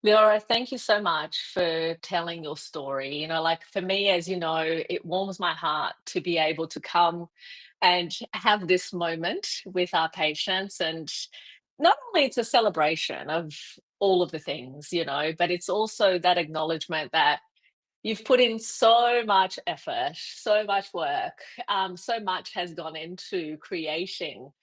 Liora, thank you so much for telling your story. Like for me, as you know, it warms my heart to be able to come and have this moment with our patients. And not only it's a celebration of all of the things, but it's also that acknowledgement that you've put in so much effort, so much work, so much has gone into creating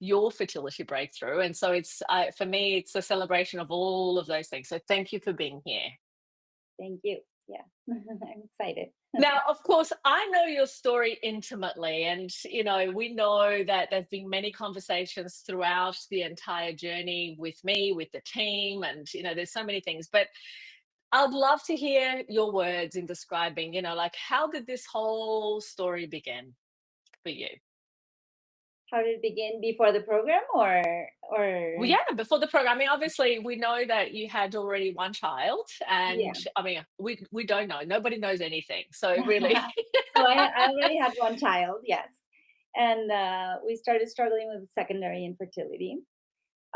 your fertility breakthrough. And so it's for me, it's a celebration of all of those things. So thank you for being here. Thank you. Yeah, I'm excited. Now, of course, I know your story intimately, and we know that there's been many conversations throughout the entire journey with me, with the team, and there's so many things. But I'd love to hear your words in describing, like how did this whole story begin for you? How did it begin before the program Well, or yeah, before the program. I mean, obviously, we know that you had already one child, and yeah. I mean, we don't know. Nobody knows anything. So really, So I already had one child, yes. And we started struggling with secondary infertility.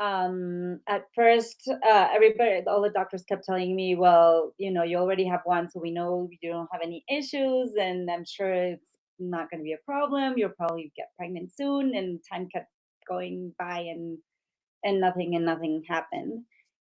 At first, everybody, all the doctors kept telling me, well, you already have one, so we know you don't have any issues, and I'm sure it's not going to be a problem. You'll probably get pregnant soon. And time kept going by, and nothing happened.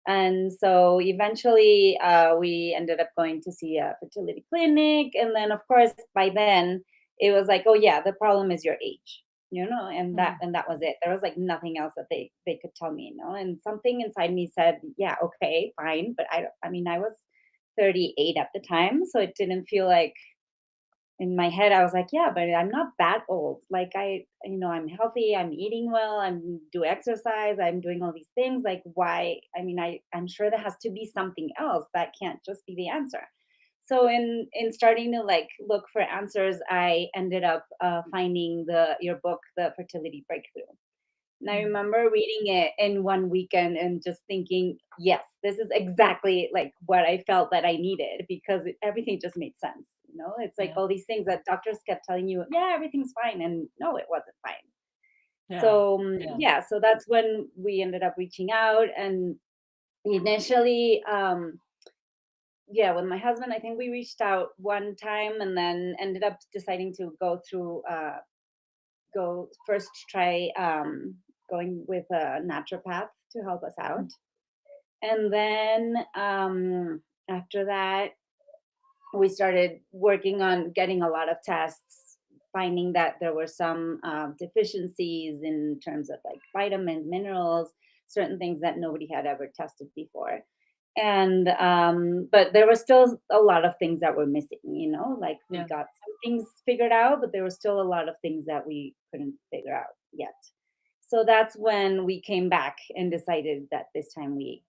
And so eventually, we ended up going to see a fertility clinic. And then, of course, by then it was like, oh yeah, the problem is your age, and that Mm, and that was it. There was like nothing else that they could tell me, and something inside me said, yeah, okay, fine. But I mean, I was 38 at the time, so it didn't feel like, in my head I was like, yeah, but I'm not that old. Like, I'm healthy, I'm eating well, I'm do exercise, I'm doing all these things. Like, why? I mean, I'm sure there has to be something else. That can't just be the answer. So in starting to like look for answers, I ended up finding the your book, The Fertility Breakthrough. And I mm, remember reading it in one weekend and just thinking, yes, this is exactly like what I felt that I needed, because everything just made sense. It's like yeah, all these things that doctors kept telling you, yeah, everything's fine. And no, it wasn't fine. yeah, So, yeah. yeah, so that's when we ended up reaching out. And initially, yeah, with my husband, I think we reached out one time and then ended up deciding to go first try going with a naturopath to help us out. And then after that, we started working on getting a lot of tests, finding that there were some deficiencies in terms of like vitamins, minerals, certain things that nobody had ever tested before. And but there were still a lot of things that were missing, like we Yeah. got some things figured out, but there were still a lot of things that we couldn't figure out yet. So that's when we came back and decided that this time we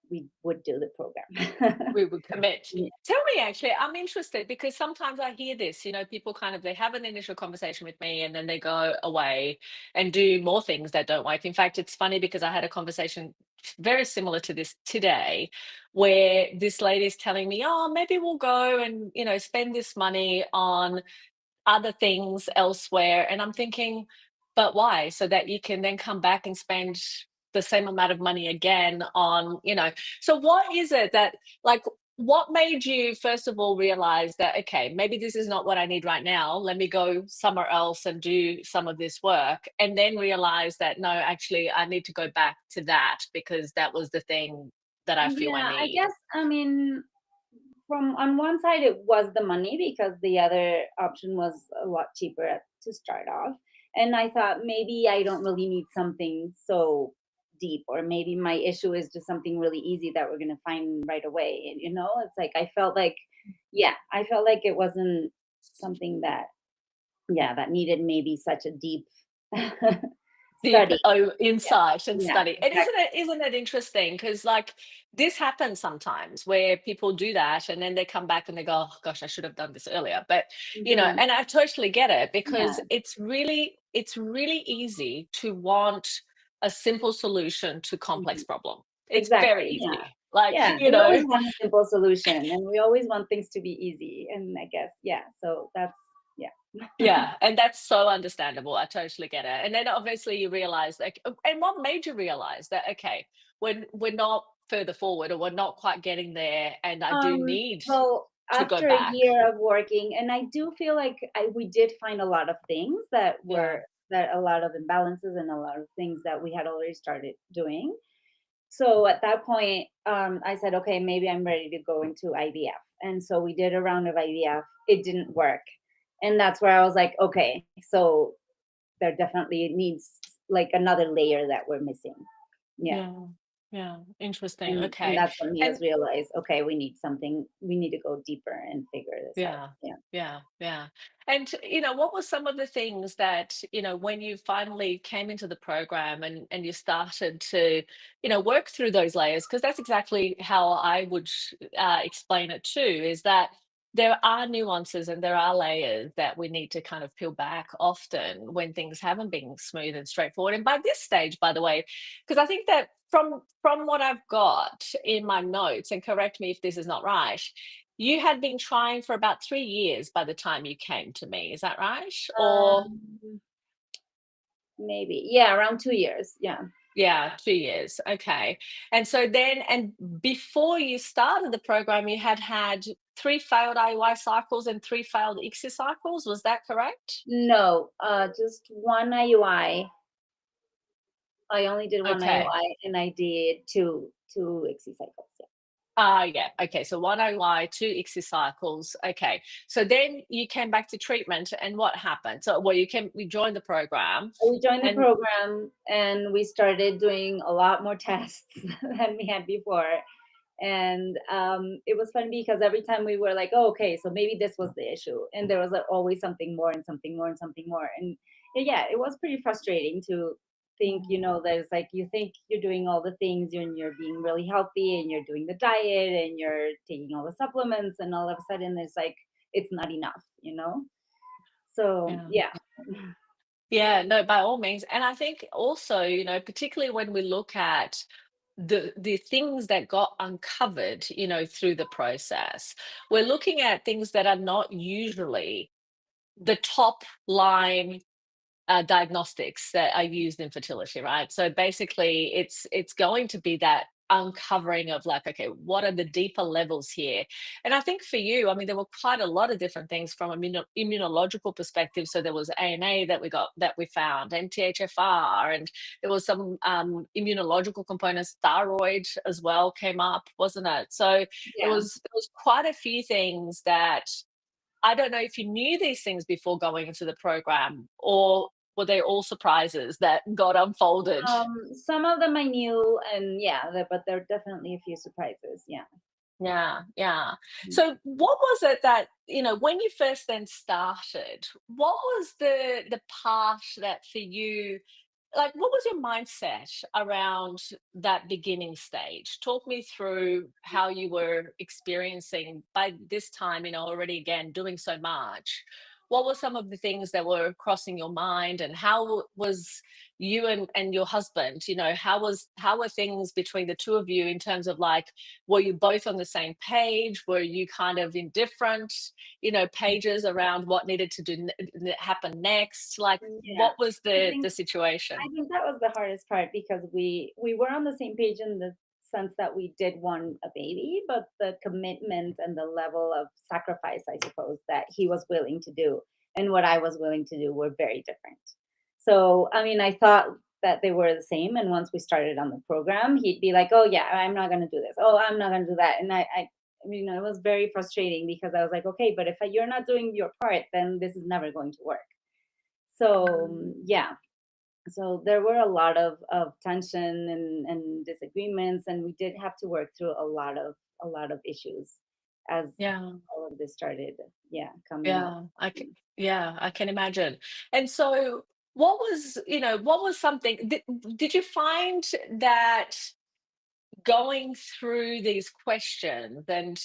would do the program. We would commit. Yeah. Tell me, actually, I'm interested because sometimes I hear this, people kind of they have an initial conversation with me and then they go away and do more things that don't work. In fact, it's funny because I had a conversation very similar to this today where this lady is telling me, oh, maybe we'll go and, spend this money on other things elsewhere. And I'm thinking, but why? So that you can then come back and spend the same amount of money again on, so what is it that, like, what made you first of all realize that, okay, maybe this is not what I need right now. Let me go somewhere else and do some of this work. And then realize that no, actually, I need to go back to that because that was the thing that I feel I Yeah, I need. guess, I mean, from on one side it was the money, because the other option was a lot cheaper to start off. And I thought maybe I don't really need something so deep, or maybe my issue is just something really easy that we're going to find right away. And it's like I felt like, yeah, I felt like it wasn't something that, yeah, that needed maybe such a deep Deep study. Yeah, insight and yeah, study. And exactly. isn't it interesting? Because like this happens sometimes where people do that and then they come back and they go, oh gosh, I should have done this earlier. But Hmm. and I totally get it because Yeah, it's really easy to want a simple solution to complex mhm, problem. It's very exactly. Yeah. easy. Like, Yeah, we always want a simple solution, and we always want things to be easy, and I guess, yeah, so that's, yeah. yeah, and that's so understandable. I totally get it. And then obviously you realize like and what made you realize that okay, we're not further forward, or we're not quite getting there, and I do Um, need well, to go after a back. year of working, and I do feel like we did find a lot of things Yeah. that a lot of imbalances and a lot of things that we had already started doing. So at that point, I said, okay, maybe I'm ready to go into IVF. And so we did a round of IVF. It didn't work. And that's where I was like, okay, so there definitely needs like another layer that we're missing. Yeah. Yeah. Yeah. Interesting. And Okay. that's when made And us realize, okay, we need something, we need to go deeper and figure this out. yeah. Yeah. Yeah. Yeah. And, what were some of the things that, when you finally came into the program and you started to, work through those layers? Because that's exactly how I would explain it too, is that there are nuances and there are layers that we need to kind of peel back often when things haven't been smooth and straightforward. And by this stage, by the way, because I think that from what I've got in my notes, and correct me if this is not right, you had been trying for about 3 years by the time you came to me, is that right? Or Um, maybe. Yeah, around 2 years. Yeah. yeah, 2 years, okay. And so then and before you started the program, you had 3 failed IUI cycles and 3 failed ICSI cycles, was that correct? No, just one IUI. I only did one Okay. IUI and I did two ICSI cycles. Yeah. Yeah, okay, so 1 OI, 2 ICSI cycles, okay. So then you came back to treatment and what happened? So, well, you joined the program So we joined the and program and we started doing a lot more tests than we had before. And it was funny because every time we were like, oh, okay, so maybe this was the issue. And there was like, always something more and something more and something more. And yeah, it was pretty frustrating to think, there's like, you think you're doing all the things and you're being really healthy and you're doing the diet and you're taking all the supplements. And all of a sudden it's like, it's not enough. So yeah. yeah. Yeah, no, by all means. And I think also, particularly when we look at the things that got uncovered, through the process, we're looking at things that are not usually the top line diagnostics that are used in fertility, right? So basically, it's going to be that uncovering of like, okay, what are the deeper levels here? And I think for you, I mean, there were quite a lot of different things from immunological perspective. So there was ANA that we found, and THFR, and there was some immunological components. Thyroid as well came up, wasn't it? So Yeah. there was quite a few things that I don't know if you knew these things before going into the program, or were they all surprises that got unfolded? Some of them I knew, and yeah, but there are definitely a few surprises. Yeah. Yeah, yeah. Mm. So what was it that, when you first then started, what was the part that for you, like, what was your mindset around that beginning stage? Talk me through how you were experiencing by this time, already again doing so much. What were some of the things that were crossing your mind, and how was you and your husband, how were things between the two of you in terms of like, were you both on the same page? Were you kind of in different, pages around what needed to happen next? Like, Yeah. what was I the think I situation? think that was the hardest part because we were on the same page in the sense that we did want a baby, but the commitment and the level of sacrifice, I suppose, that he was willing to do and what I was willing to do were very different. So, I mean, I thought that they were the same. And once we started on the program, he'd be like, "Oh yeah, I'm not gonna do this. Oh, I'm not gonna do that." And I mean, it was very frustrating because I was like, "Okay, but if you're not doing your part, then this is never going to work." So yeah, so there were a lot of tension and disagreements, and we did have to work through a lot of issues as Yeah, all of this started, yeah, coming up. yeah, yeah, I can imagine. And so, what was something? Did you find that going through these questions and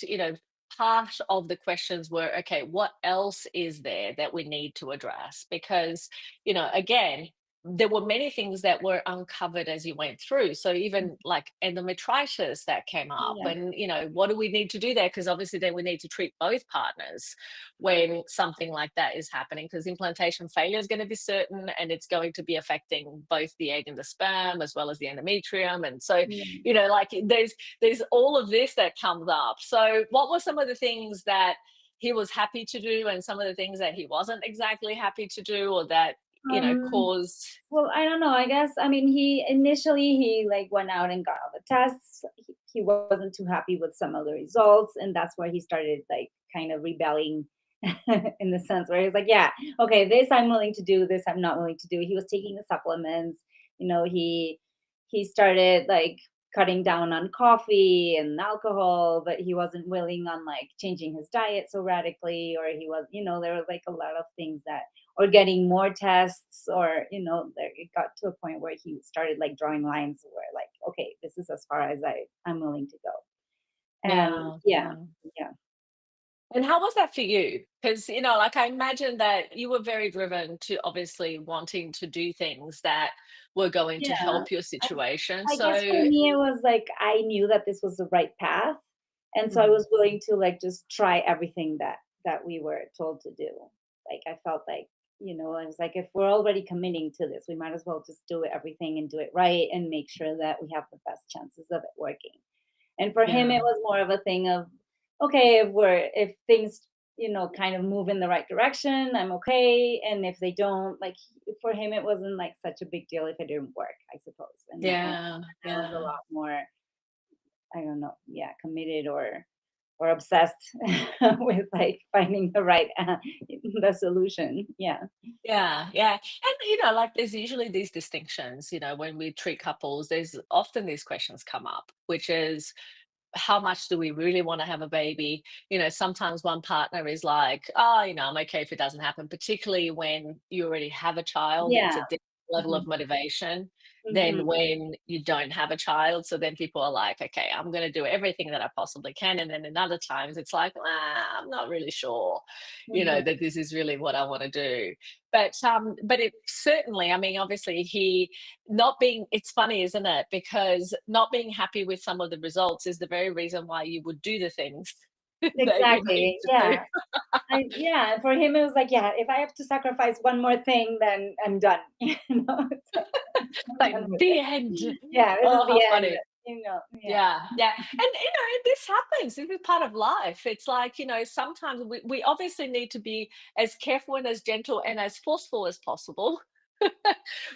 part of the questions were, okay, what else is there that we need to address? Because again, there were many things that were uncovered as you went through. So even like endometritis that came up, Yeah. and what do we need to do there? Because obviously then we need to treat both partners when something like that is happening, because implantation failure is going to be certain, and it's going to be affecting both the egg and the sperm as well as the endometrium. And so, Yeah. like there's all of this that comes up. So what were some of the things that he was happy to do, and some of the things that he wasn't exactly happy to do, or that Um, caused. well, I don't know. I guess, I mean, he initially he like went out and got all the tests. He wasn't too happy with some of the results, and that's where he started like kind of rebelling in the sense where he's like, yeah, okay, this I'm willing to do, this I'm not willing to do. He was taking the supplements, he started like cutting down on coffee and alcohol, but he wasn't willing on like changing his diet so radically, or he was, there were like a lot of things that, or getting more tests, or there, it got to a point where he started like drawing lines where like, okay, this is as far as I'm willing to go. And Yeah, yeah, yeah. yeah, And how was that for you? Because, like, I imagine that you were very driven to obviously wanting to do things that were going to yeah. help your I situation. I guess for So, me, it was like I knew that this was the right path, and so I mhm, was willing to like just try everything that we were told to do. Like I felt like, I was like, if we're already committing to this, we might as well just do everything and do it right and make sure that we have the best chances of it working. And for him, yeah, it was more of a thing of, okay, if things, kind of move in the right direction, I'm okay. And if they don't, like for him, it wasn't like such a big deal if it didn't work, I suppose. And yeah, I was a yeah. lot more, I don't know, yeah, committed or obsessed with like finding the right the solution. Yeah. Yeah, yeah. And, like there's usually these distinctions, when we treat couples, there's often these questions come up, which is, how much do we really want to have a baby? Sometimes one partner is like, oh, I'm okay if it doesn't happen, particularly when you already have a child. It's Yeah. a different level Hmm. of motivation than Hmm. when you don't have a child. So then people are like, okay, I'm going to do everything that I possibly can. And then in other times, it's like, I'm not really sure, Hmm. that this is really what I want to do. But it certainly, I mean, obviously, not being it's funny, isn't it? Because not being happy with some of the results is the very reason why you would do the things that you need Exactly. to do. Yeah. Yeah, for him it was like, yeah, if I have to sacrifice one more thing, then I'm done. It's like I'm done Like with the it. end. Yeah, this is Oh, the how end. funny. Yeah. Yeah, yeah. And this happens. This is part of life. It's like, sometimes we obviously need to be as careful and as gentle and as forceful as possible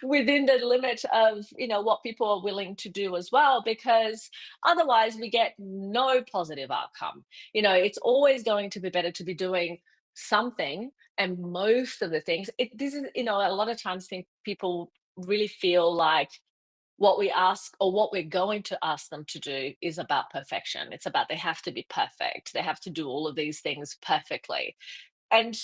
within the limit of, what people are willing to do as well, because otherwise we get no positive outcome. It's always going to be better to be doing something, and most of the things this is, a lot of times think people really feel like what we ask or what we're going to ask them to do is about perfection. It's about they have to be perfect. They have to do all of these things perfectly. And,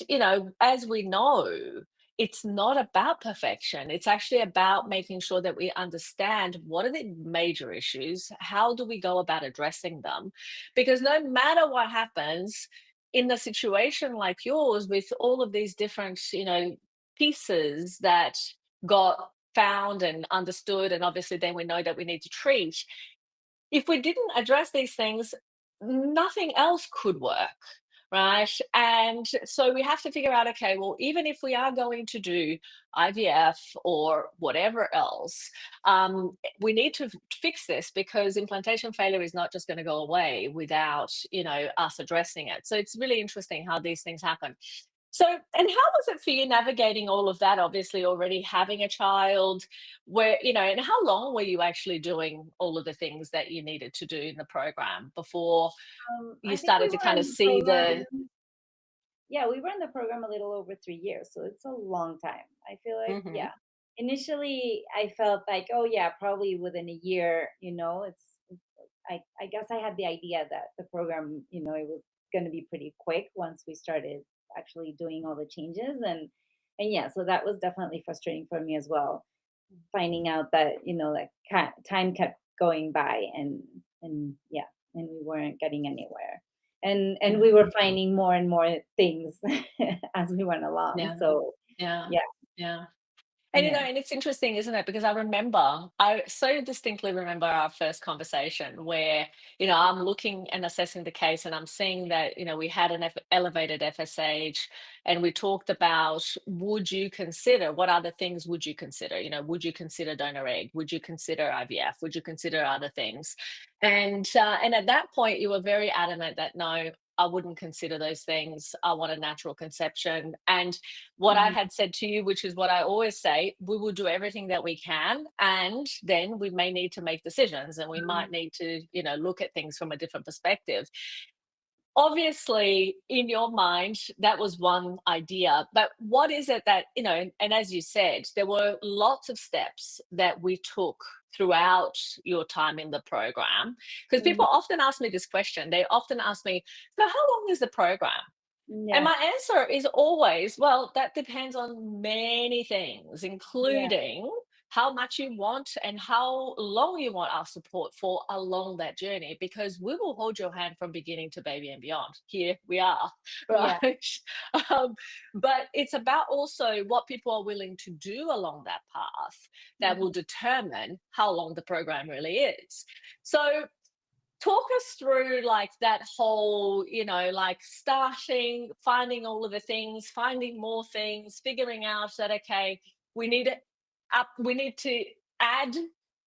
as we know, it's not about perfection. It's actually about making sure that we understand what are the major issues, how do we go about addressing them? Because no matter what happens in a situation like yours with all of these different, pieces that got found and understood, and obviously then we know that we need to treat, if we didn't address these things, nothing else could work, right? And so we have to figure out, okay, well, even if we are going to do IVF or whatever else, we need to fix this, because implantation failure is not just going to go away without, us addressing it. So it's really interesting how these things happen. So, and how was it for you navigating all of that? Obviously, already having a child, and how long were you actually doing all of the things that you needed to do in the program before you I think we started to were kind in of the see the. program. Yeah, we were in the program a little over 3 years, so it's a long time. I feel like, Hmm. yeah. Initially, I felt like, oh yeah, probably within a year. I guess I had the idea that the program, it was going to be pretty quick once we started actually doing all the changes, and yeah, so that was definitely frustrating for me as well, finding out that that time kept going by, and yeah, and we weren't getting anywhere, and we Yeah, were finding more and more things as we went along, yeah, so yeah, yeah. yeah. And, Yeah. and it's interesting, isn't it? Because I so distinctly remember our first conversation where, I'm looking and assessing the case and I'm seeing that, we had an elevated FSH and we talked about, what other things would you consider? Would you consider donor egg? Would you consider IVF? Would you consider other things? And at that point, you were very adamant that no, I wouldn't consider those things. I want a natural conception. And what I Mhm. had said to you, which is what I always say, we will do everything that we can. And then we may need to make decisions and we Mhm. might need to, look at things from a different perspective. Obviously, in your mind, that was one idea. But what is it that, and as you said, there were lots of steps that we took throughout your time in the program? Because Mhm. people often ask me this question. They often ask me, so how long is the program? And Yeah. my answer is always, well, that depends on many things, Yeah. including how much you want and how long you want our support for along that journey, because we will hold your hand from beginning to baby and beyond. Here we are, Yeah. right? um, but it's about also what people are willing to do along that path that will Mhm. determine how long the program really is. So, talk us through like that whole, like starting, finding all of the things, finding more things, figuring out that, okay, we need to we need to add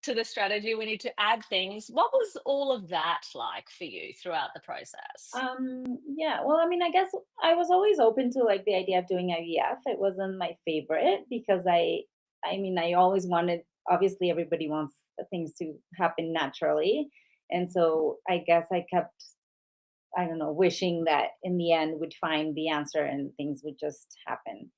to the strategy, we need to add things. What was all of that like for you throughout the process? Yeah, well, I mean, I guess I was always open to like the idea of doing IVF. It wasn't my favorite because I mean, I always wanted, obviously, everybody wants things to happen naturally. And so I guess I kept, I don't know, wishing that in the end would find the answer and things would just happen.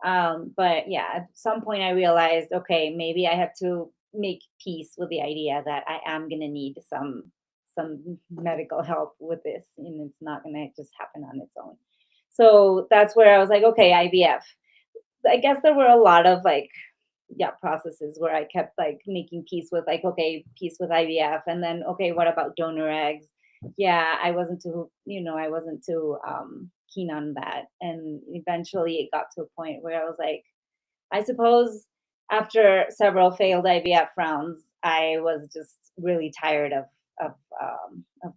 But yeah, at some point I realized, okay, maybe I have to make peace with the idea that I am gonna need some medical help with this, and it's not gonna just happen on its own. So that's where I was like, okay, IVF. I guess there were a lot of like, yeah, processes where I kept like making peace with like, okay, peace with IVF, and then okay, what about donor eggs? Yeah, I wasn't too keen on that, and eventually it got to a point where I was like, I suppose after several failed IVF rounds, I was just really tired of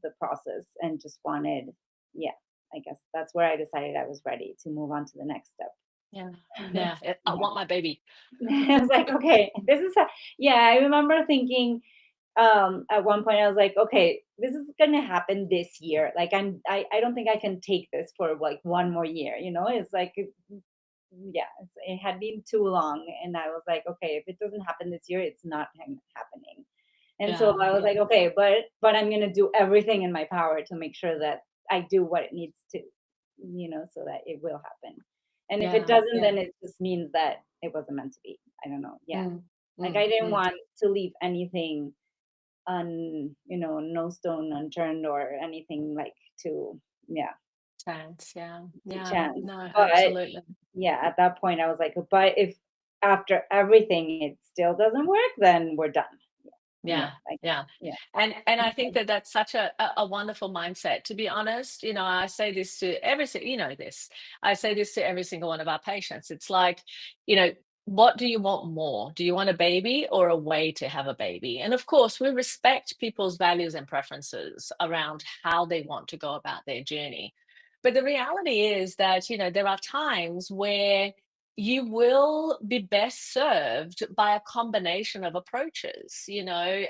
the process and just wanted, yeah, I guess that's where I decided I was ready to move on to the next step. Yeah, yeah, I Yeah. want my baby. I was like, okay, this is yeah, I remember thinking at one point I was like, okay, this is gonna happen this year. Like I don't think I can take this for like one more year, it's like yeah, it had been too long and I was like, okay, if it doesn't happen this year, it's not happening. And so Yeah, I was yeah, like, okay, but I'm gonna do everything in my power to make sure that I do what it needs to, so that it will happen. And if it yeah, doesn't, yeah. then it just means that it wasn't meant to be. I don't know. Yeah. Mm, Like I didn't mm. want to leave anything no stone unturned or anything like to, yeah, Chance, yeah, to yeah, chance. no, But absolutely. yeah, at that point I was like, but if after everything it still doesn't work, then we're done. Yeah, Yeah, I guess. yeah. Yeah. And I think that that's such a wonderful mindset. To be honest, I say this to this. I say this to every single one of our patients. It's like, you know, what do you want more? Do you want a baby or a way to have a baby? And of course, we respect people's values and preferences around how they want to go about their journey. But the reality is that, there are times where you will be best served by a combination of approaches,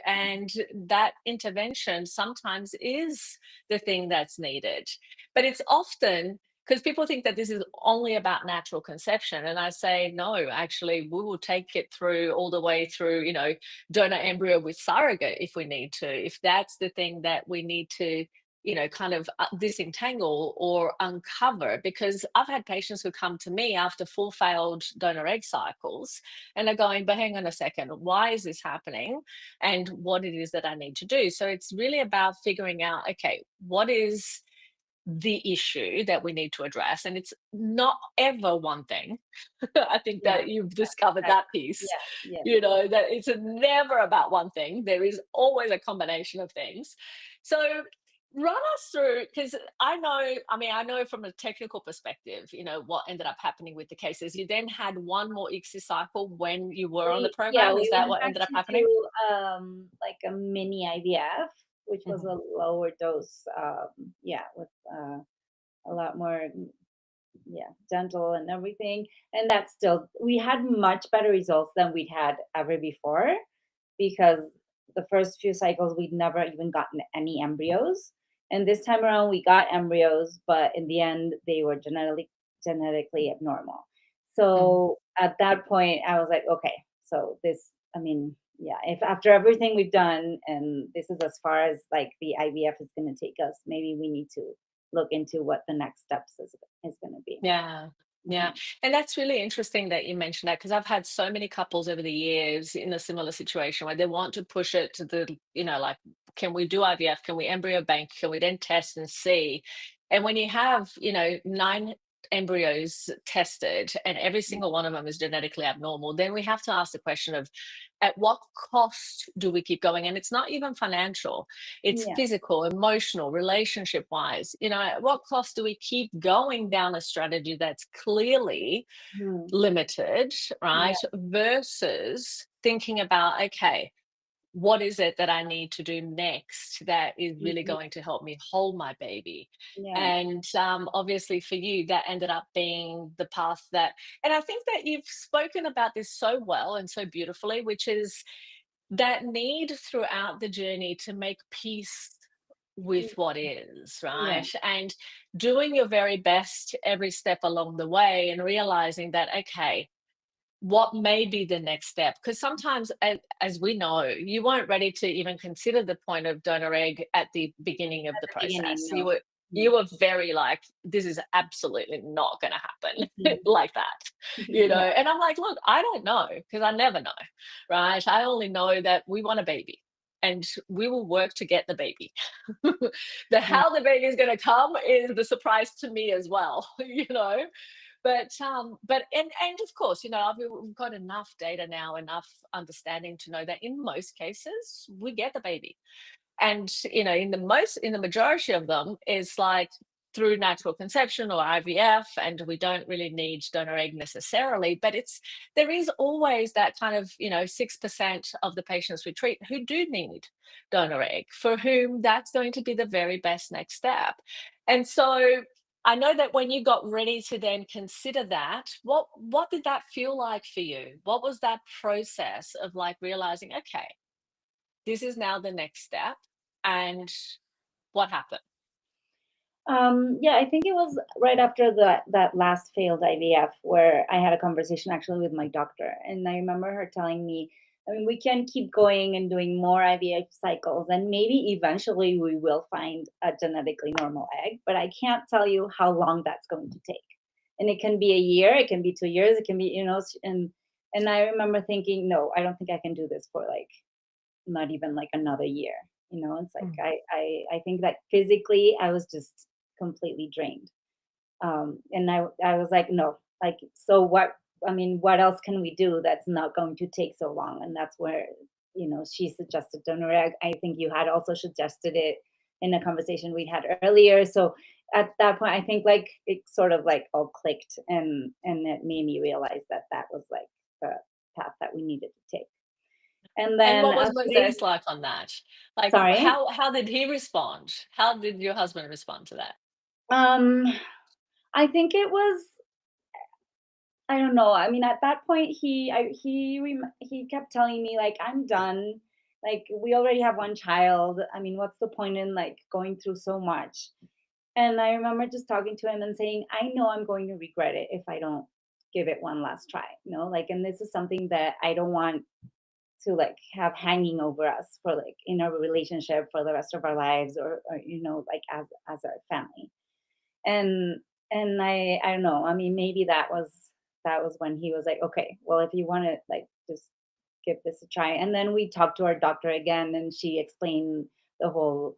and that intervention sometimes is the thing that's needed. But it's often because people think that this is only about natural conception. And I say, no, actually, we will take it through all the way through, donor embryo with surrogate if we need to, if that's the thing that we need to kind of disentangle or uncover, because I've had patients who come to me after full failed donor egg cycles and are going, but hang on a second, why is this happening? And what it is that I need to do. So it's really about figuring out, okay, what is the issue that we need to address? And it's not ever one thing. I think Yeah. that you've discovered Exactly. that piece, Yeah. Yeah. that it's never about one thing. There is always a combination of things. So Run us through, because I know from a technical perspective, what ended up happening with the cases. You then had one more ICSI cycle when you were on the Yeah, program. Is we that went what back ended up to happening? do like a mini IVF, which was Mhm. a lower dose. Yeah, with a lot more, yeah, gentle and everything. And that's still, we had much better results than we'd had ever before, because the first few cycles we'd never even gotten any embryos. And this time around we got embryos, but in the end they were genetically abnormal. Mhm. So at that point I was like, okay, so this, I mean, yeah, if after everything we've done and this is as far as like the IVF is going to take us, maybe we need to look into what the next steps is going to be. Yeah. Yeah. Mhm. And that's really interesting that you mentioned that, because I've had so many couples over the years in a similar situation where they want to push it to like, can we do IVF? Can we embryo bank? Can we then test and see? And when you have, nine embryos tested and every single one of them is genetically abnormal, then we have to ask the question of, at what cost do we keep going? And it's not even financial, it's Yeah. physical, emotional, relationship wise. At what cost do we keep going down a strategy that's clearly Mhm. limited, Yeah. right? Versus thinking about, okay, what is it that I need to do next that is really Mhm. going to help me hold my baby? Yeah. And obviously for you, that ended up being the path that, and I think that you've spoken about this so well and so beautifully, which is that need throughout the journey to make peace with Mm. what is, Yeah. right? And doing your very best every step along the way and realizing that, okay, what may be the next step? Because sometimes, as we know, you weren't ready to even consider the point of donor egg at the beginning of At the the beginning, process. You no. were Mm. you were very like, this is absolutely not going to happen Mhm. like that, Yeah. And I'm like, look, I don't know, because I never know, right? I only know that we want a baby and we will work to get the baby. The Yeah. how the baby is going to come is the surprise to me as well, but and of course, we've got enough data now, enough understanding to know that in most cases we get the baby. And in the majority of them is like through natural conception or IVF, and we don't really need donor egg necessarily, but there is always that kind of 6% of the patients we treat who do need donor egg, for whom that's going to be the very best next step. And so I know that when you got ready to then consider that, what did that feel like for you? What was that process of like realizing, okay, this is now the next step, and what happened? Yeah, I think it was right after that last failed IVF where I had a conversation actually with my doctor, and I remember her telling me, I mean, we can keep going and doing more IVF cycles, and maybe eventually we will find a genetically normal egg, but I can't tell you how long that's going to take. And it can be a year, it can be 2 years, it can be, and I remember thinking, no, I don't think I can do this for like not even like another year. It's like Mm. I think that physically I was just completely drained. And I was like, no, like, so what? I mean, what else can we do that's not going to take so long? And that's where, she suggested donor egg. I think you had also suggested it in a conversation we'd had earlier. So at that point, I think like it sort of like all clicked, and it made me realize that that was like the path that we needed to take. And And then what was a Moses big, like on that? Like, sorry. how did he respond? How did your husband respond to that? Um, I think it was, I don't know. I mean, at that point, he kept telling me like, "I'm done. Like, we already have one child. I mean, what's the point in like going through so much?" And I remember just talking to him and saying, "I know I'm going to regret it if I don't give it one last try. Like, and this is something that I don't want to like have hanging over us for like in our relationship for the rest of our lives, or like as a family." And I don't know. I mean, maybe that was when he was like, okay, well, if you want to like just give this a try. And then we talked to our doctor again, and she explained the whole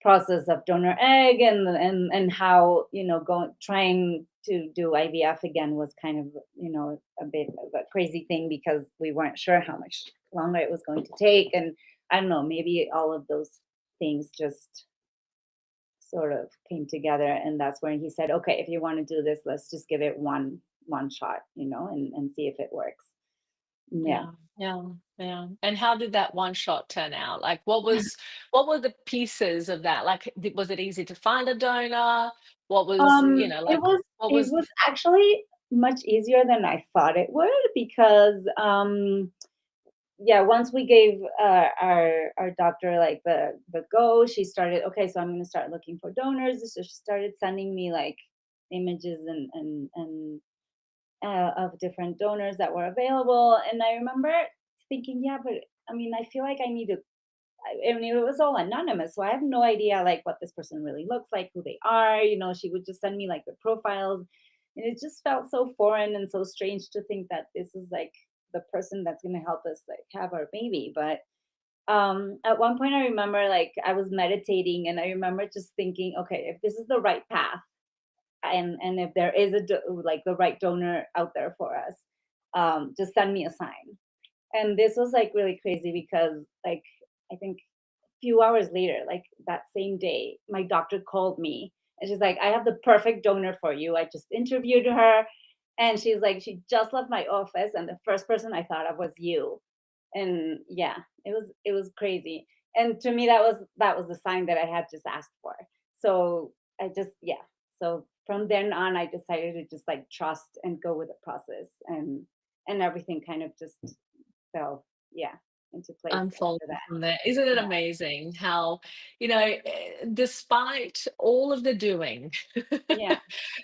process of donor egg, and how going trying to do IVF again was kind of a bit of a crazy thing because we weren't sure how much longer it was going to take. And I don't know, maybe all of those things just sort of came together, and that's when he said, okay, if you want to do this, let's just give it one shot, and see if it works. Yeah. Yeah, yeah, yeah. And how did that one shot turn out? Like, what were the pieces of that? Like, was it easy to find a donor? What was, It like, was what it was was actually much easier than I thought it would, because yeah, once we gave our doctor like the go, she started, okay, so I'm going to start looking for donors. So she started sending me like images and of different donors that were available. And I remember thinking, yeah, but I mean, I feel like I need to. I mean, it was all anonymous, so I have no idea like what this person really looks like, who they are. She would just send me like the profiles, and it just felt so foreign and so strange to think that this is like the person that's going to help us like have our baby. But at one point, I remember like I was meditating, and I remember just thinking, okay, if this is the right path, and if there is like the right donor out there for us, just send me a sign. And this was like really crazy because like I think a few hours later, like that same day, my doctor called me, and she's like, I have the perfect donor for you. I just interviewed her, and she's like, she just left my office, and the first person I thought of was you. And yeah, it was crazy. And to me, that was the sign that I had just asked for. So I just, yeah. So from then on, I decided to just like trust and go with the process, and everything kind of just fell, yeah, into place unfolded after that. from there? Isn't it Yeah. amazing how, despite all of the doing Yeah.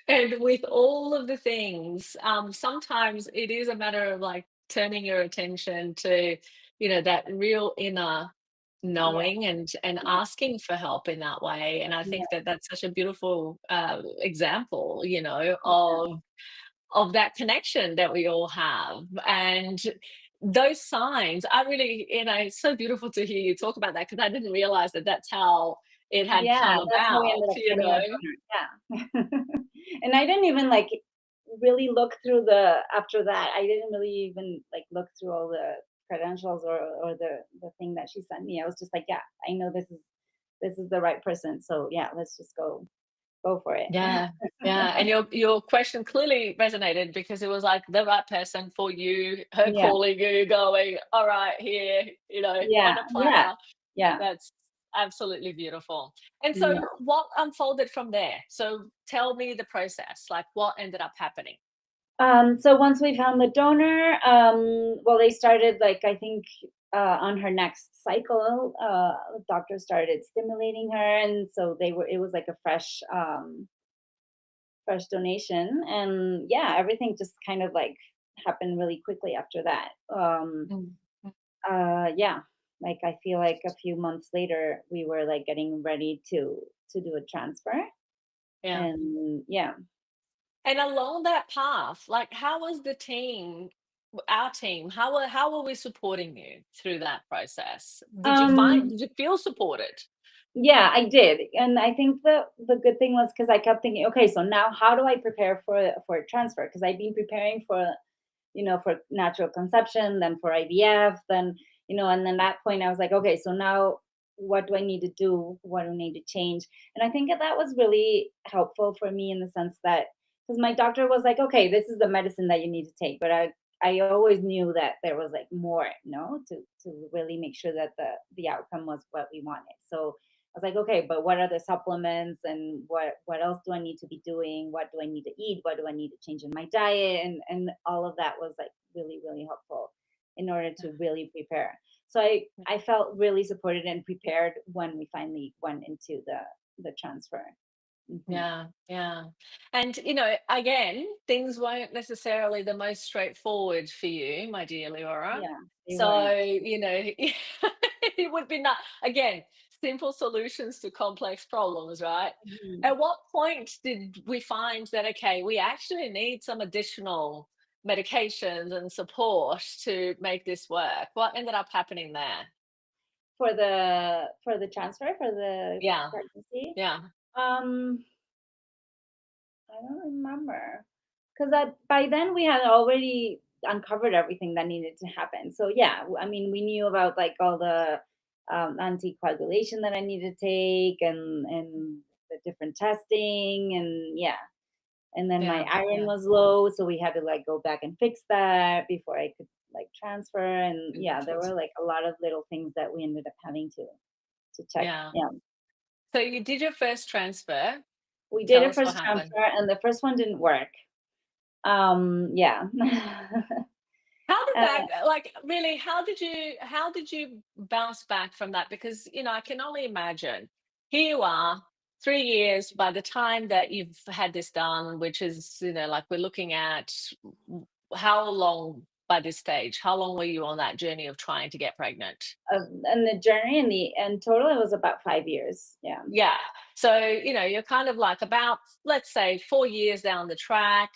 and with all of the things, sometimes it is a matter of like turning your attention to, that real inner Yeah. knowing and Yeah. asking for help in that way. And I Yeah. think that that's such a beautiful example, Yeah. of that connection that we all have. And those signs, I really, it's so beautiful to hear you talk about that because I didn't realize that that's how it had Yeah, come that's how we about, ended up finding our donor. Yeah. And I didn't even like really look through the after that. I didn't really even like look through all the credentials or the thing that she sent me. I was just like, yeah, I know this is the right person. So yeah, let's just go for it. Yeah, yeah. And your question clearly resonated because it was like the right person for you, her Yeah. calling you, going, all right, here, Yeah. on a Yeah. platter. Yeah. That's absolutely beautiful. And Yeah. so what unfolded from there? So tell me the process, like what ended up happening? So once we found the donor, well, they started like I think on her next cycle, the doctor started stimulating her, and so they were. It was like a fresh donation, and yeah, everything just kind of like happened really quickly after that. Mm, mm, Yeah, like I feel like a few months later, we were like getting ready to do a transfer, yeah. and yeah. And along that path, like how was the team, our team, how were we supporting you through that process? Um, Did you feel supported? Yeah, I did, and I think the good thing was because I kept thinking, okay, so now how do I prepare for a transfer? Because I've been preparing for natural conception, then for IVF, then and then that point I was like, okay, so now what do I need to do? What do I need to change? And I think that was really helpful for me in the sense that because my doctor was like, okay, this is the medicine that you need to take, but I always knew that there was like more, to really make sure that the outcome was what we wanted. So I was like, okay, but what are the supplements and what else do I need to be doing? What do I need to eat? What do I need to change in my diet? And all of that was like really, really helpful in order to really prepare. So I felt really supported and prepared when we finally went into the transfer. Hmm. Yeah, yeah. And, again, things weren't necessarily the most straightforward for you, my dear Leora. Yeah, they So, weren't. it would be not, again, simple solutions to complex problems, right? Mhm. At what point did we find that, okay, we actually need some additional medications and support to make this work? What ended up happening there? For the transfer for the Yeah, pregnancy. yeah. Um, I don't remember, because by then we had already uncovered everything that needed to happen. So yeah, I mean, we knew about like all the anticoagulation that I needed to take, and the different testing, and yeah. And then my Yeah. iron Yeah. was low, so we had to like go back and fix that before I could like transfer. And yeah, there Congratulations. were like a lot of little things that we ended up having to check. Yeah. Yeah. So you did your first transfer. We did Tell a us what first happened. transfer and the first one didn't work. Yeah. How did uh, that, like, really, how did you bounce back from that? Because, I can only imagine. Here you are, 3 years by the time that you've had this done, which is, like we're looking at how long by this stage, how long were you on that journey of trying to get pregnant? and the journey in the end total, it was about 5 years. Yeah. Yeah. So, you're kind of like about, let's say, 4 years down the track.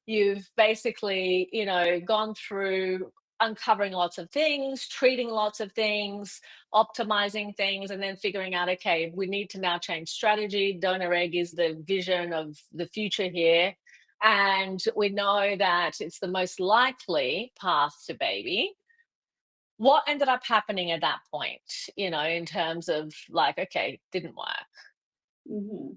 You've basically, gone through uncovering lots of things, treating lots of things, optimizing things, and then figuring out, okay, we need to now change strategy. Donor egg is the vision of the future here. And we know that it's the most likely path to baby. What ended up happening at that point, in terms of like, okay, didn't work? hmm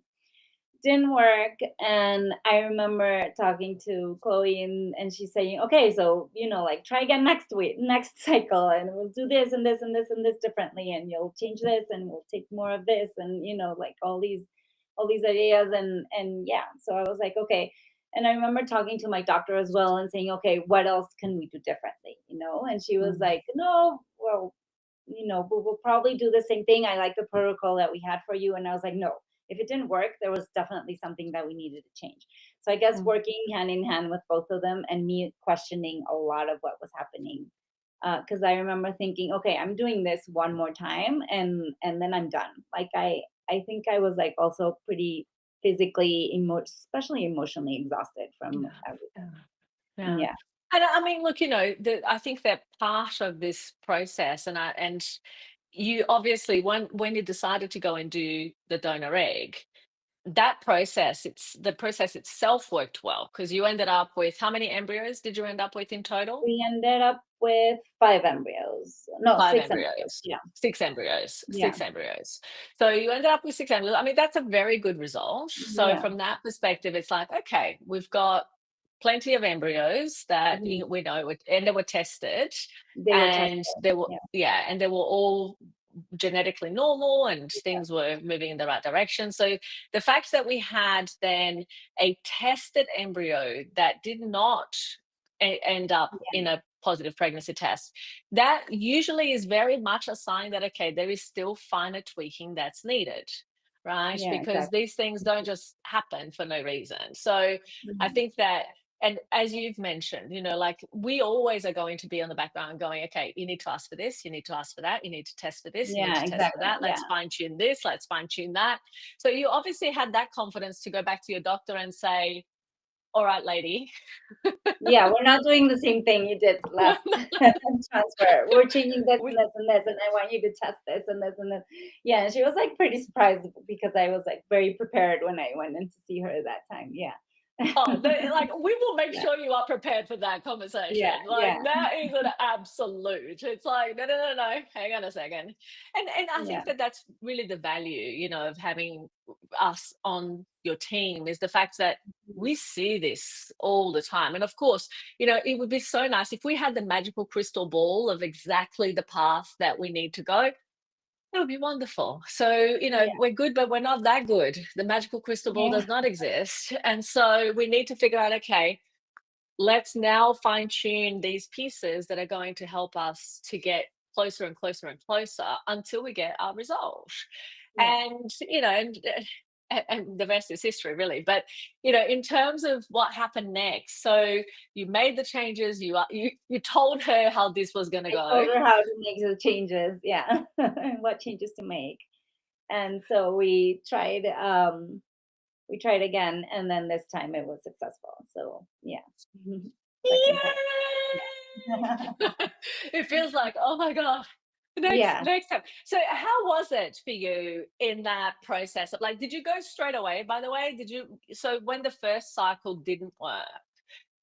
Didn't work. And I remember talking to Chloe, and she's saying, okay, so, like try again next week, next cycle, and we'll do this and this and this and this differently, and you'll change this and we'll take more of this, and like all these ideas. And yeah, so I was like, okay. And I remember talking to my doctor as well and saying, okay, what else can we do differently? And she was Mm, like, no, well, we'll probably do the same thing. I like the protocol that we had for you. And I was like, no, if it didn't work, there was definitely something that we needed to change. So I guess mm, working hand in hand with both of them and me questioning a lot of what was happening. Because I remember thinking, okay, I'm doing this one more time, and then I'm done. Like I think I was like also pretty physically, especially emotionally exhausted from yeah, everything. yeah, yeah. Yeah, And I mean, look, I think that part of this process, and you obviously, when you decided to go and do the donor egg, that process, the process itself worked well because you ended up with how many embryos did you end up with in total? we ended up with 5 embryos. No, 5 6 embryos. embryos. Yeah, 6 embryos, yeah, 6 embryos. So you ended up with 6 embryos. I mean, that's a very good result. So yeah. from that perspective, it's like, okay, we've got plenty of embryos that Mhm. we know and they were tested, They were and tested. they were, Yeah, yeah, and they were all genetically normal and yeah, things were moving in the right direction. So the fact that we had then a tested embryo that did not end up yeah, in a positive pregnancy test, that usually is very much a sign that, okay, there is still finer tweaking that's needed, right? yeah, Because exactly. these things don't just happen for no reason. So I Mhm. think that, and as you've mentioned, like we always are going to be on the background going, okay, you need to ask for this, you need to ask for that, you need to test for this, you need Yeah, to test for exactly. that, Yeah. let's fine tune this, let's fine tune that. So you obviously had that confidence to go back to your doctor and say, all right, lady. Yeah, we're not doing the same thing you did last transfer. We're changing this and we, this and this, and I want you to test this and this and this. Yeah, and she was like pretty surprised because I was like very prepared when I went in to see her that time. Yeah. Oh, like we will make Yeah, sure you are prepared for that yeah, conversation. yeah, Like that is an absolute. It's like no, no, no, no. Hang on a second, and I yeah, think that that's really the value, of having us on your team is the fact that mhm, we see this all the time. And of course, it would be so nice if we had the magical crystal ball of exactly the path that we need to go. That would be wonderful. So, yeah, we're good, but we're not that good. The magical crystal ball yeah, does not exist. And so we need to figure out, okay, let's now fine tune these pieces that are going to help us to get closer and closer and closer until we get our result. yeah. And, and the rest is history, really. But, in terms of what happened next, so you made the changes, you told her how this was going to I told go. her how to make the changes. Yeah, and what changes to make. And so we tried again, and then this time it was successful. So yeah. Second time. Yeah. It feels like, oh my God, next Yeah. next time. So how was it for you in that process of like, did you go straight away, by the way? So when the first cycle didn't work,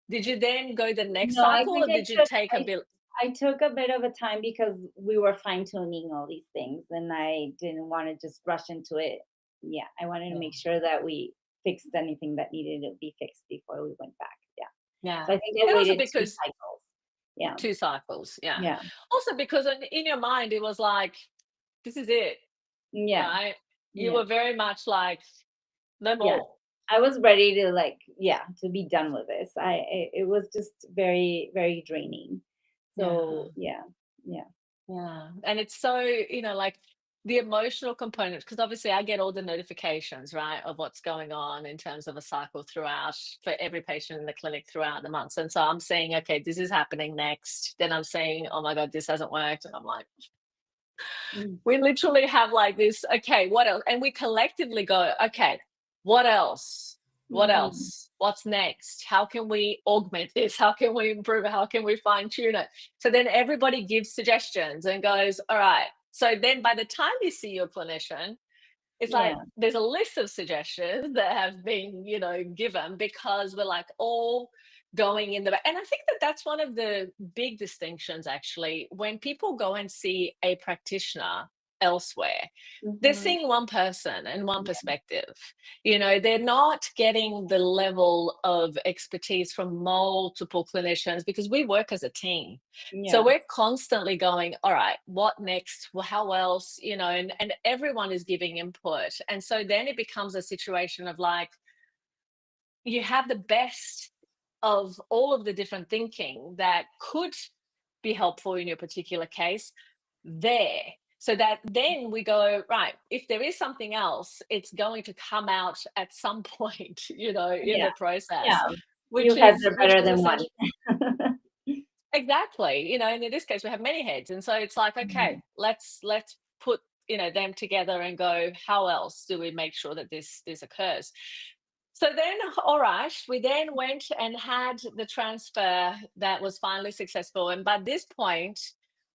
did you then go the next No, I cycle think or I did you took take a I bit? I took a bit of a time because we were fine tuning all these things, and I didn't want to just rush into it. Yeah, I wanted to Yeah. make sure that we fixed anything that needed to be fixed before we went back. Yeah. Yeah. So I think I And also waited 2 because cycles. Yeah. 2 cycles, yeah. Yeah. Also because in your mind, it was like, "This is it," Yeah. right? You Yeah. were very much like, "No Yeah. more." I was ready to like, yeah, to be done with this. It was just very, very draining. Yeah. So yeah. Yeah. Yeah, and it's so, like the emotional component, because obviously I get all the notifications, right, of what's going on in terms of a cycle throughout for every patient in the clinic throughout the months. And so I'm saying, okay, this is happening next. Then I'm saying, oh my God, this hasn't worked. And I'm like, Mm. we literally have like this, okay, what else? And we collectively go, okay, what else? What Mhm. else? What's next? How can we augment this? How can we improve it? How can we fine tune it? So then everybody gives suggestions and goes, all right. So then by the time you see your clinician, it's like Yeah. there's a list of suggestions that have been, given because we're like all going in the and I think that that's one of the big distinctions actually when people go and see a practitioner elsewhere. They're Mhm. seeing one person and one Yeah. perspective. They're not getting the level of expertise from multiple clinicians because we work as a team. So Yeah. we're constantly going, all right, what next? Well, how else? And everyone is giving input. And so then it becomes a situation of like, you have the best of all of the different thinking that could be helpful in your particular case there. So that then we go, right, if there is something else, it's going to come out at some point, in Yeah. the process, Yeah. Few which heads is are which better is than one. essential. Exactly. And in this case, we have many heads. And so it's like, Mhm. okay, let's put, them together and go, how else do we make sure that this occurs? So then, all right, we then went and had the transfer that was finally successful. And by this point,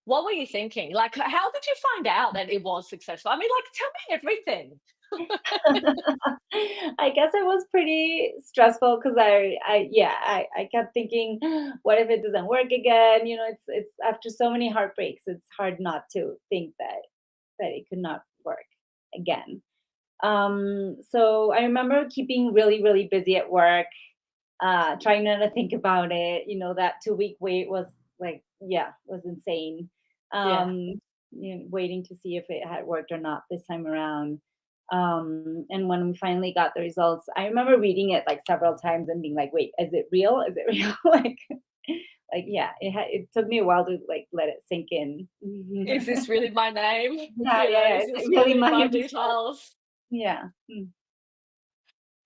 what were you thinking? Like, how did you find out that it was successful? I mean, like, tell me everything. I guess it was pretty stressful because I kept thinking, what if it doesn't work again? It's after so many heartbreaks, it's hard not to think that it could not work again. So I remember keeping really, really busy at work, trying not to think about it. That 2 week wait was like, yeah, was insane. Yeah. Um, Waiting to see if it had worked or not this time around. And when we finally got the results, I remember reading it like several times and being like, wait, is it real? Is it real? Like, yeah, it took me a while to like let it sink in. Is this really my name? Yeah, yeah, yeah. Is Is it this really really my mine? details? Yeah. Mm.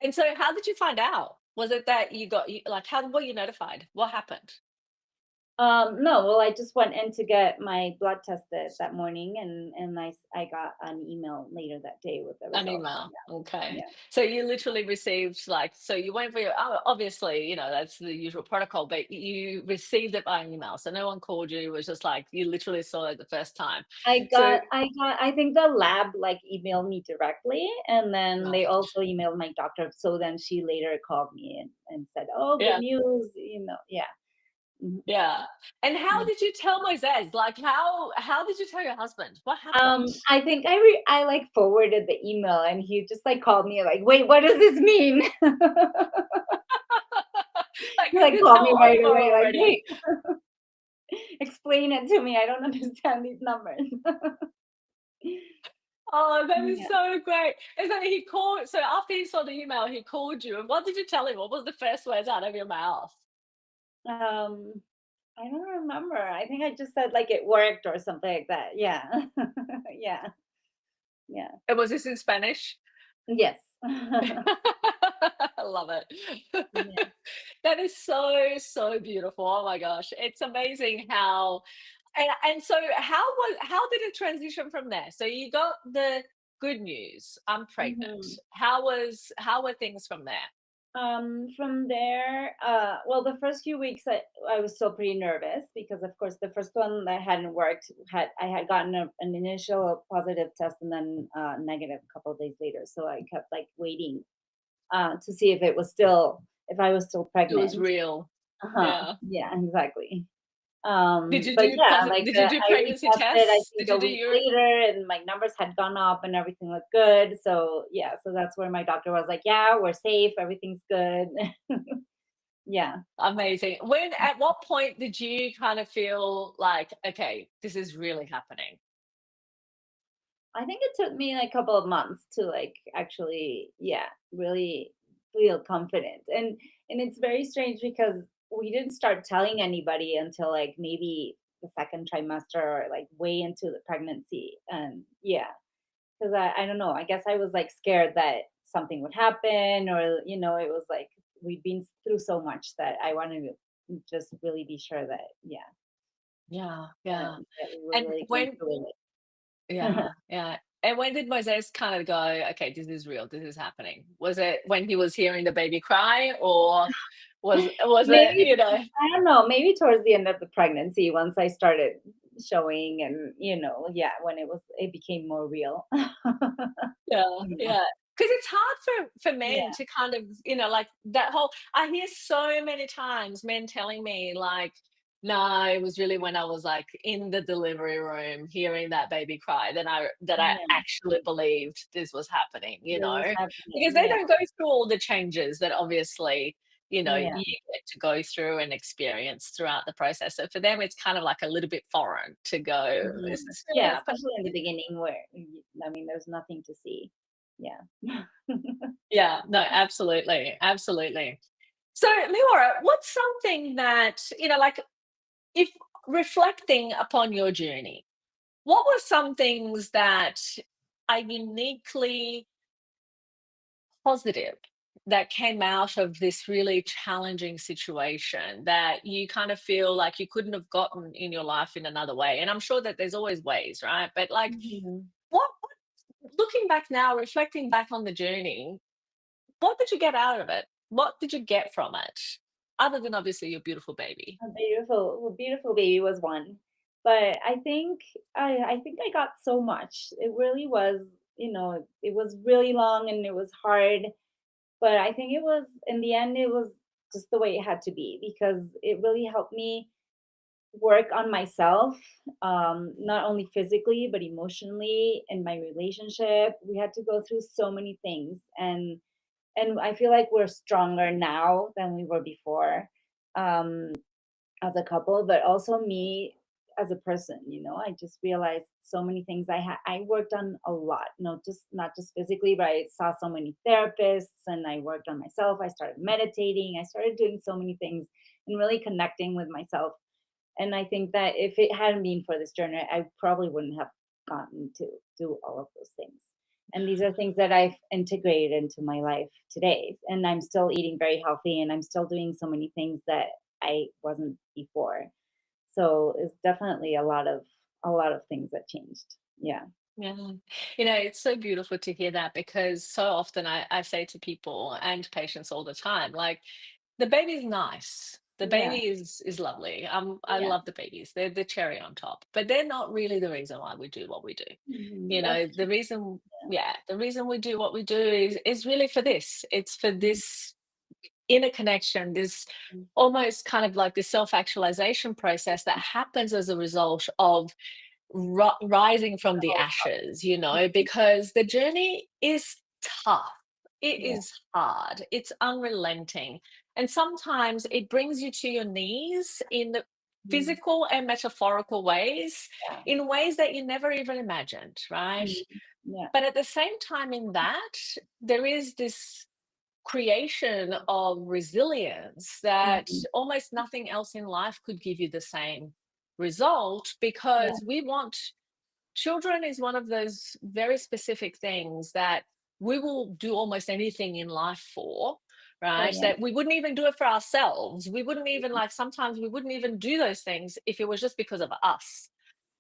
And so how did you find out? Was it that like, how were you notified? What happened? No, well, I just went in to get my blood tested that morning, and I got an email later that day with the An results. email. Okay. Yeah, So you literally received like, so you went for your, obviously, that's the usual protocol, but you received it by email. So no one called you. It was just like, you literally saw it the first time. So, I think the lab like emailed me directly, and then they right. also emailed my doctor. So then she later called me and said, "Oh, good Yeah. news." Yeah. Mhm. Yeah. And how Yeah. did you tell Moises? Like, how did you tell your husband? What happened? I think I like forwarded the email, and he just like called me like, "Wait, what does this mean?" Like, He is like this called me hell right over away, like, already? "Wait, explain it to me. I don't understand these numbers." Oh, that is Yeah. so great. And so he called, so after he saw the email, he called you. And what did you tell him? What was the first words out of your mouth? Um, I don't remember. I think I just said like it worked or something like that. Yeah. Yeah. Yeah. And was this in Spanish? Yes. I love it. Yeah. That is so, so beautiful. Oh my gosh. It's amazing how and so how did it transition from there? So you got the good news, I'm pregnant. Mhm. How were things from there? From there, well, the first few weeks I was still pretty nervous because, of course, the first one that hadn't worked I had gotten an initial positive test and then negative a couple of days later. So I kept like waiting to see if I was still It was pregnant. real. Uh-huh. Yeah. Yeah, exactly. But yeah, like, did you do I pregnancy retested, I tests? think Did a you do week your later, and my numbers had gone up and everything looked good. So yeah, so that's where my doctor was like, "Yeah, we're safe, everything's good." Yeah. amazing. At what point did you kind of feel like, okay, this is really happening? I think it took me like a couple of months to like actually, yeah, really feel confident. And it's very strange because we didn't start telling anybody until like maybe the second trimester or like way into the pregnancy. And yeah, because I don't know, I guess I was like scared that something would happen, or it was like we'd been through so much that I wanted to just really be sure that, yeah, Yeah, that, yeah. that we were And really going when through with it. Yeah, yeah. And when did Moses kind of go, okay, this is real, this is happening? Was it when he was hearing the baby cry, or was it, Maybe, I don't know, maybe towards the end of the pregnancy, once I started showing, and, yeah, when it became more real. yeah, Yeah, yeah. Because it's hard for men yeah, to kind of, like that whole I hear so many times men telling me like, no, it was really when I was like in the delivery room hearing that baby cry, that I yeah. actually believed this was happening, This was because happening, they yeah, don't go through all the changes that obviously, yeah, you get to go through and experience throughout the process. So for them, it's kind of like a little bit foreign to go, mhm. is this really Yeah, happening? especially in the beginning where, I mean, there's nothing to see. Yeah. Yeah, no, absolutely, absolutely. So, Leora, what's something that, like if reflecting upon your journey, what were some things that are uniquely positive that came out of this really challenging situation that you kind of feel like you couldn't have gotten in your life in another way? And I'm sure that there's always ways, right? But like, Mhm. looking back now, reflecting back on the journey, what did you get out of it? What did you get from it? Other than obviously your beautiful baby. A beautiful baby was one, but I think I got so much. It really was, it was really long and it was hard, but I think it was, in the end, it was just the way it had to be, because it really helped me work on myself, not only physically but emotionally, in my relationship. We had to go through so many things, and I feel like we're stronger now than we were before. Um, as a couple, but also me as a person. I just realized so many things. I worked on a lot, not just physically, but I saw so many therapists, and I worked on myself. I started meditating. I started doing so many things and really connecting with myself. And I think that if it hadn't been for this journey, I probably wouldn't have gotten to do all of those things. And these are things that I've integrated into my life today. And I'm still eating very healthy, and I'm still doing so many things that I wasn't before. So it's definitely a lot of things that changed. Yeah. Yeah. It's so beautiful to hear that, because so often I say to people and patients all the time, like, the baby's nice. The Yeah. baby is lovely. I Yeah. love the babies. They're the cherry on top, but they're not really the reason why we do what we do. That's The reason, yeah, the reason we do what we do is really for this. It's for true. this inner connection, this almost kind of like the self-actualization process that happens as a result of rising from the ashes, because the journey is tough. It Yeah. is hard. It's unrelenting. And sometimes it brings you to your knees in the Mhm. physical and metaphorical ways, Yeah. in ways that you never even imagined, right? Mhm. Yeah. But at the same time, in that, there is this creation of resilience that Mhm. almost nothing else in life could give you the same result, Yeah. because we want children is one of those very specific things that we will do almost anything in life for, Oh, right? yeah. That we wouldn't even do it for ourselves. We wouldn't even, like, sometimes we wouldn't even do those things if it was just because of us.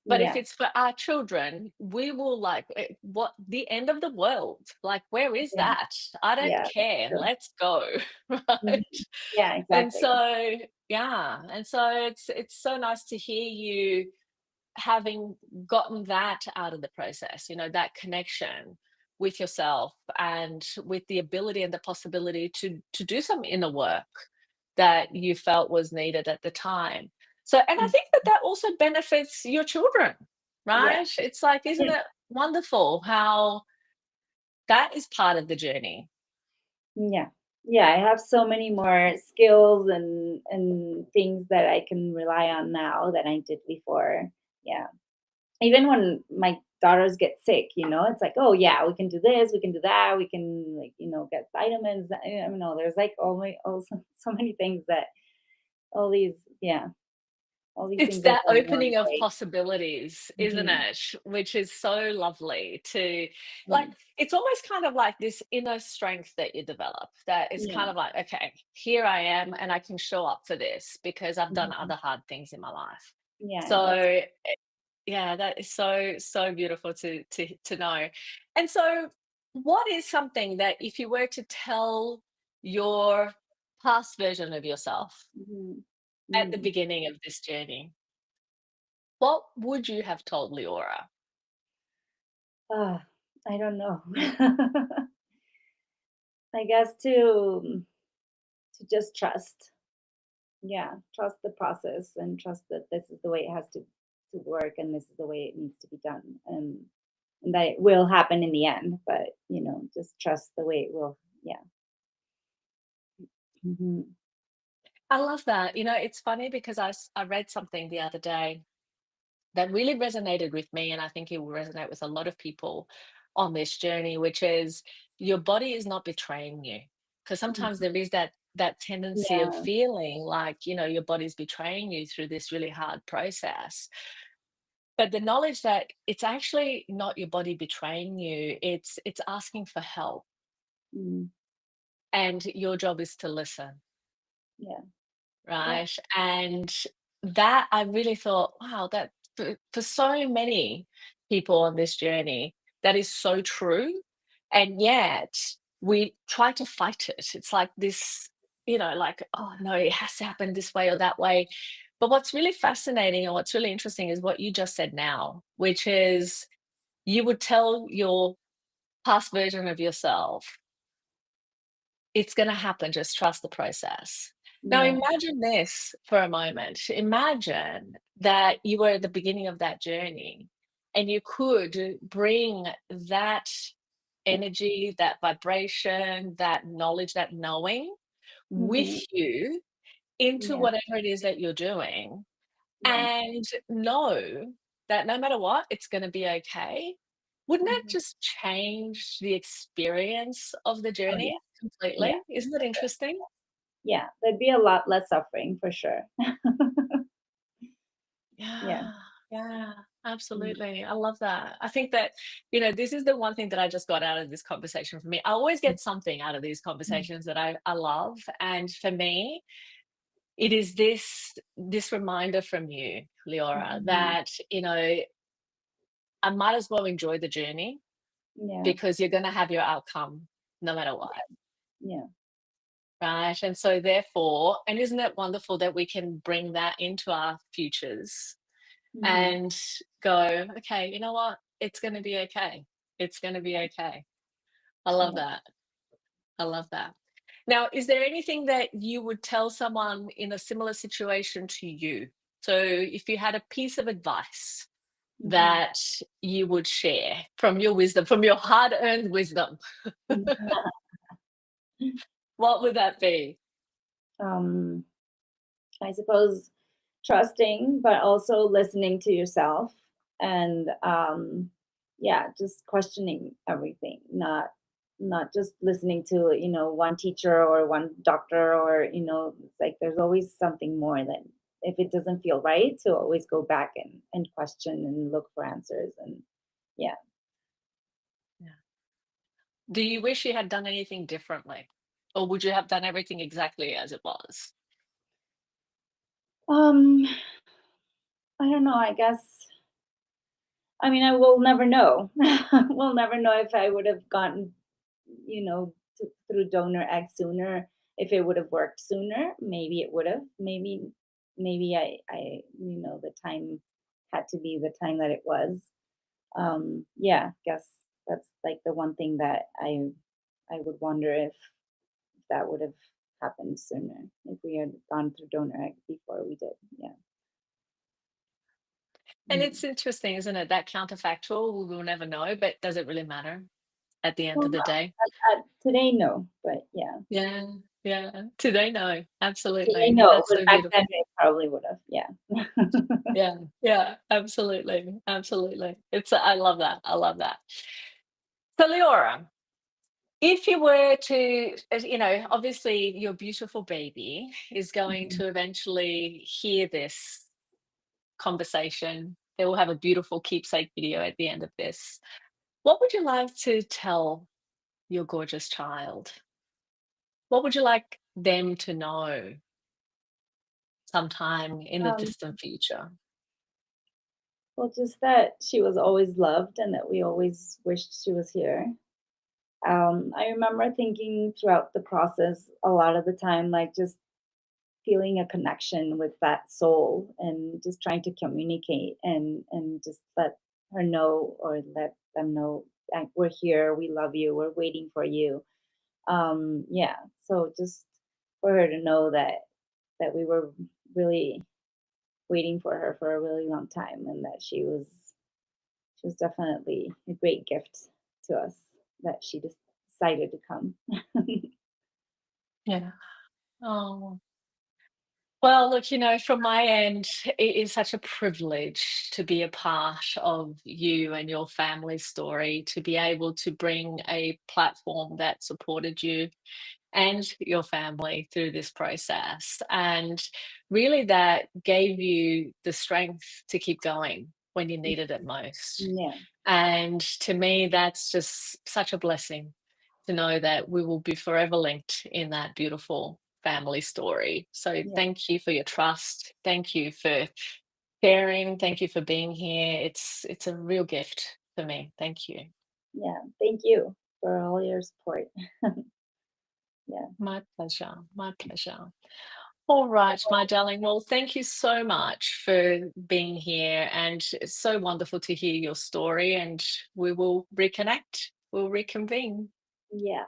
But if Yeah. it's for our children, we will, like, what, the end of the world? Like, where is Yeah. that? I don't Yeah. That's care. true. Let's go. Mhm. Right. Yeah, And exactly. so, yeah. And so it's so nice to hear you having gotten that out of the process, that connection with yourself, and with the ability and the possibility to do some inner work that you felt was needed at the time. So, and I think that that also benefits your children, Yeah. right? It's like, isn't it wonderful how that is part of the journey? Yeah. Yeah, I have so many more skills and things that I can rely on now than I did before. Yeah. Even when my daughters get sick, it's like, oh yeah, we can do this, we can do that, we can like, get vitamins. I don't know, there's like so many things that all these, yeah, all these It's things are that going our opening of way. possibilities, isn't Hmm. it? Which is so lovely to like, Yeah. it's almost kind of like this inner strength that you develop that is Yeah. kind of like, okay, here I am and I can show up for this because I've done Mhm. other hard things in my life. Yeah, So that's yeah, that is so, so beautiful to know. And so what is something that if you were to tell your past version of yourself mhm. at the Mm. beginning of this journey, what would you have told Leora? Ah, I don't know. I guess to just trust. Yeah, trust the process and trust that this is the way it has to work and this is the way it needs to be done. And that it will happen in the end, but just trust the way it will. Yeah. Hmm. I love that. You know, it's funny because I read something the other day that really resonated with me, and I think it will resonate with a lot of people on this journey, which is your body is not betraying you. Because sometimes there is that tendency of Yeah. feeling like, your body's betraying you through this really hard process. But the knowledge that it's actually not your body betraying you, it's asking for help. Mm. And your job is to listen. Yeah. Yeah. Right? And that I really thought, wow, that for so many people on this journey, that is so true. And yet we try to fight it. It's like this, like, oh no, it has to happen this way or that way. But what's really fascinating and what's really interesting is what you just said now, which is you would tell your past version of yourself, it's going to happen. Just trust the process. Now, Yeah. imagine this for a moment. Imagine that you were at the beginning of that journey and you could bring that energy, that vibration, that knowledge, that knowing with Hmm. you into Yeah. whatever it is that you're doing Yeah. and know that no matter what, it's going to be okay. Wouldn't that Hmm. just change the experience of the Oh journey yeah. Yeah. completely? Isn't that Yeah. interesting? Yeah. There'd be a lot less suffering for sure. Yeah. Yeah, yeah, Mm. absolutely. I love that. I think that, this is the one thing that I just got out of this conversation for me. I always get something out of these Mm. conversations that I love. And for me, it is this reminder from you, Leora, Mhm. that, I might as well enjoy the journey Yeah. because you're gonna have your outcome no matter what, Yeah. right? And so therefore, and isn't it wonderful that we can bring that into our futures Mhm. and go, okay, you know what? It's gonna be okay. It's gonna be okay. I love Yeah. that. I love that. Now, is there anything that you would tell someone in a similar situation to you? So if you had a piece of advice Mhm. that you would share from your wisdom, from your hard-earned wisdom, what would that be? Um, I suppose trusting, but also listening to yourself and yeah, just questioning everything, not just listening to, one teacher or one doctor or, it's like there's always something more than if it doesn't feel right to always go back and question and look for answers and yeah. Yeah. Do you wish you had done anything differently? Or would you have done everything exactly as it was? Um, I don't know, I guess I mean, I will never know. We'll never know if I would have gotten, through donor egg sooner, if it would have worked sooner. Maybe it would have. Maybe the time had to be the time that it was. Yeah, guess that's like the one thing that I would wonder if that would have happened sooner if we had gone through donor egg before we did. Yeah. And Mm. it's interesting, isn't it? That counterfactual, we will never know, but does it really matter at the end Well, of the no. day? Today, no, but yeah. Yeah, yeah. Today, no, Today, absolutely. no, That's but so back then beautiful. it probably would have, yeah. Yeah, yeah, absolutely, absolutely. It's I love that. I love that. So, Leora, if you were to, obviously your beautiful baby is going Mhm. to eventually hear this conversation. They will have a beautiful keepsake video at the end of this. What would you like to tell your gorgeous child? What would you like them to know sometime in the Um, distant future? well, just that she was always loved and that we always wished she was here. I remember thinking throughout the process a lot of the time, like just feeling a connection with that soul and just trying to communicate and just let her know or let them know like we're here, we love you, we're waiting for you. Yeah, so just for her to know that we were really waiting for her for a really long time and that she was definitely a great gift to us that she just decided to come. Yeah. Oh. Well, look, from my end, it is such a privilege to be a part of you and your family story, to be able to bring a platform that supported you and your family through this process. And really, that gave you the strength to keep going when you needed it most. Yeah, And to me, that's just such a blessing to know that we will be forever linked in that beautiful family story. So yeah, thank you for your trust. Thank you for sharing. Thank you for being here. It's a real gift for me. Thank you. yeah. Thank you for all your support. Yeah, My pleasure. My pleasure. All right, my darling. Well, thank you so much for being here. And it's so wonderful to hear your story. And we will reconnect. We'll reconvene. yeah.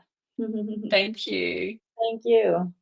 Thank you. Thank you.